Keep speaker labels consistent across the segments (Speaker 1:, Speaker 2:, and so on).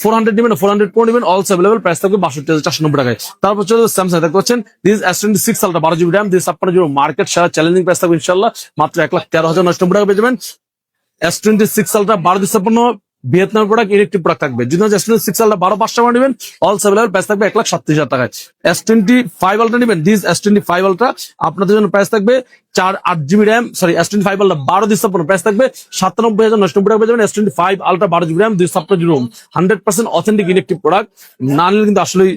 Speaker 1: 400 নেবেন, 400 Pro নেবেন, also available, price থাকবে 62,490 টাকায়। তারপর চলে স্যামসাং দেখতে পাচ্ছেন, this S26 ultra 12 GB RAM, this আপনার জন্য মার্কেট সেরা চ্যালেঞ্জিং প্রাইস থাকবে ইনশাআল্লাহ মাত্র 1,13,990 টাকা পেয়ে যাবেন। S26 ultra 12 Vietnam product, electric product থাকবে। যদি S26 আলট্রা 12,500 টাকা নেবেন, অলসো अवेलेबल, প্রাইস থাকবে 1,37,000 টাকায়। S25 আলট্রা নেবেন, দিস S25 আলট্রা আপনাদের জন্য প্রাইস থাকবে 8 GB RAM, sorry S25 ultra 12 price থাকবে 97,990 টাকা পেয়ে যাবেন। S25 ultra 12 GB RAM, this আপনার জন্য 100% অথেন্টিক ইলেকট্রিক প্রোডাক্ট, না নিলে কিন্তু আসলেই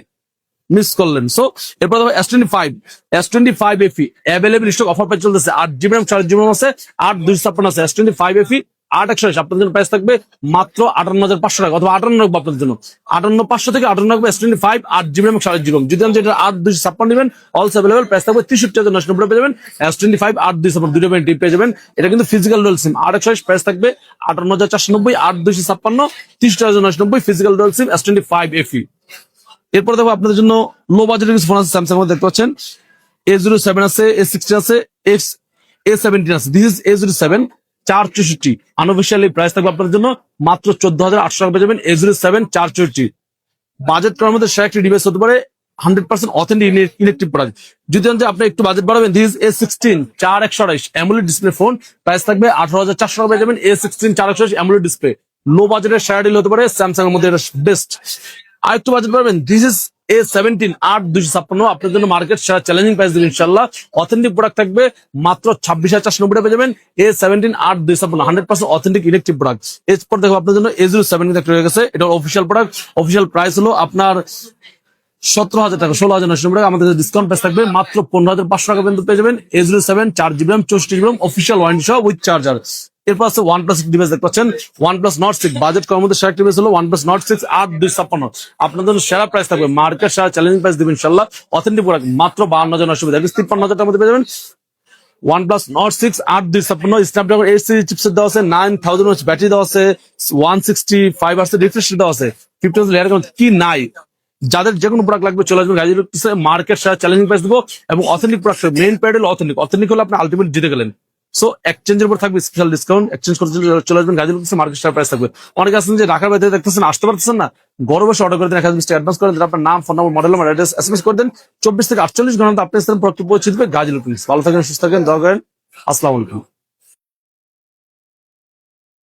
Speaker 1: মিস করলেন। সো এরপর S25 FE available stock, offer price চলতেছে। 8 GB RAM 4 GB RAM আছে, 8,256 আছে। S25 FE 8,120 আপনাদের জন্য প্রাইস থাকবে মাত্র 58,500 টাকা, অথবা 58 রাখবো আপনাদের জন্য, 58,500 থেকে 58 রাখবো। S25 8 GB RAM 4 GB RAM, যদি আপনি এটা 8,256 নেবেন, অলসো अवेलेबल, প্রাইস থাকবে 63,990 টাকা পেয়ে যাবেন। S25 8,256 দুটো ব্যান্ড পেয়ে যাবেন। এটা কিন্তু ফিজিক্যাল ডুয়াল সিম, 8,120 প্রাইস থাকবে 58,490, 8,256 63,990 physical dual SIM S25 FE। এরপর দেখো আপনাদের জন্য লো বাজেটের কিছু ফোন আছে স্যামসাং এর, দেখতে পাচ্ছেন A07 আছে, A16 আছে, A17 আছে। This is A07 464, unofficially price থাকবে আপনাদের জন্য মাত্র 14,800 টাকা পেয়ে যাবেন। A07 464 বাজেট করার মধ্যে সে একটি ডিভাইস হতে পারে, 100% অথেন্টিক ইলেকট্রিক প্রোডাক্ট। যদি আপনি একটু বাজেট বাড়াবেন, this A16 4128 AMOLED display phone, price থাকবে 18,400 টাকা পেয়ে যাবেন। A16 4128 অ্যামোলেড ডিসপ্লে, লো বাজেটের শেয়ার ডিল হতে পারে স্যামসাং এর মধ্যে, এটা বেস্ট। আর একটু বাজেট পারবেন, দিস ইজ A17 8,256 আপনার জন্য মার্কেট সেরা চ্যালেঞ্জিং প্রাইস দিবেন ইনশাআল্লাহ। অথেন্টিক প্রোডাক্ট থাকবে মাত্র 26,490 টাকা পেয়ে যাবেন। A17 8,256 100% authentic electric product. এরপর দেখো আপনাদের জন্য A07 একটা রয়ে গেছে, এটা অফিসিয়াল প্রোডাক্ট। অফিসিয়াল প্রাইস হলো আপনার 17,000 টাকা, 16,990 টাকা। আমাদের ডিসকাউন্ট প্রাইস থাকবে মাত্র 15,500 টাকা পর্যন্ত পেয়ে যাবেন। A07 4 GB RAM 64 GB RAM official warranty সহ উইথ চার্জার। এরপর আছে OnePlus ডিভাইস দেখতে পাচ্ছেন, OnePlus Nord 6 বাজেট করার মধ্যে সেরা ডিভাইস হলো OnePlus Nord 6 8,256 আপনাদের জন্য সেরা প্রাইস থাকবে, মার্কেট সেরা চ্যালেঞ্জিং প্রাইস দিবেন ইনশাআল্লাহ। অথেন্টিক প্রোডাক্ট মাত্র 52,990 টাকা, 53,000 টাকার মধ্যে পেয়ে যাবেন। OnePlus Nord 6 8,256 Snapdragon 8 series chipset দেওয়া আছে, 9000 mAh ব্যাটারি দেওয়া আছে, 165 Hz রিফ্রেশ দেওয়া আছে, 50 লেয়ার কি নাই। যাদের যে কোনো প্রোডাক্ট লাগবে চলে আসবেন গাজী ইলেকট্রনিক্সে, মার্কেট সেরা চ্যালেঞ্জিং প্রাইস দিব এবং অথেন্টিক প্রোডাক্ট, মেইন প্যাডেল অথেন্টিক হলে আপনি আলটিমেট জিতে গেলেন। সো এক্সচেঞ্জের উপর থাকবে স্পেশাল ডিসকাউন্ট, এক্সচেঞ্জ করতে চলে আসবেন গাজী ইলেকট্রনিক্সে, মার্কেট সেরা প্রাইস থাকবে। অনেকে আছেন যে ঢাকার বাইরে দেখতেছেন, আসতে পারতেছেন না, ঘরে বসে অর্ডার করে দেন, 1000 অ্যাডভান্স করে দেন, আপনার নাম, phone number, model number, address SMS করে দেন, 24 থেকে 48 ঘন্টা আপনার স্থানে প্রোডাক্ট পৌঁছে দিবে গাজী ইলেকট্রনিক্স। ভালো থাকেন, সুস্থ থাকেন, দোয়া করেন। আসসালামু আলাইকুম।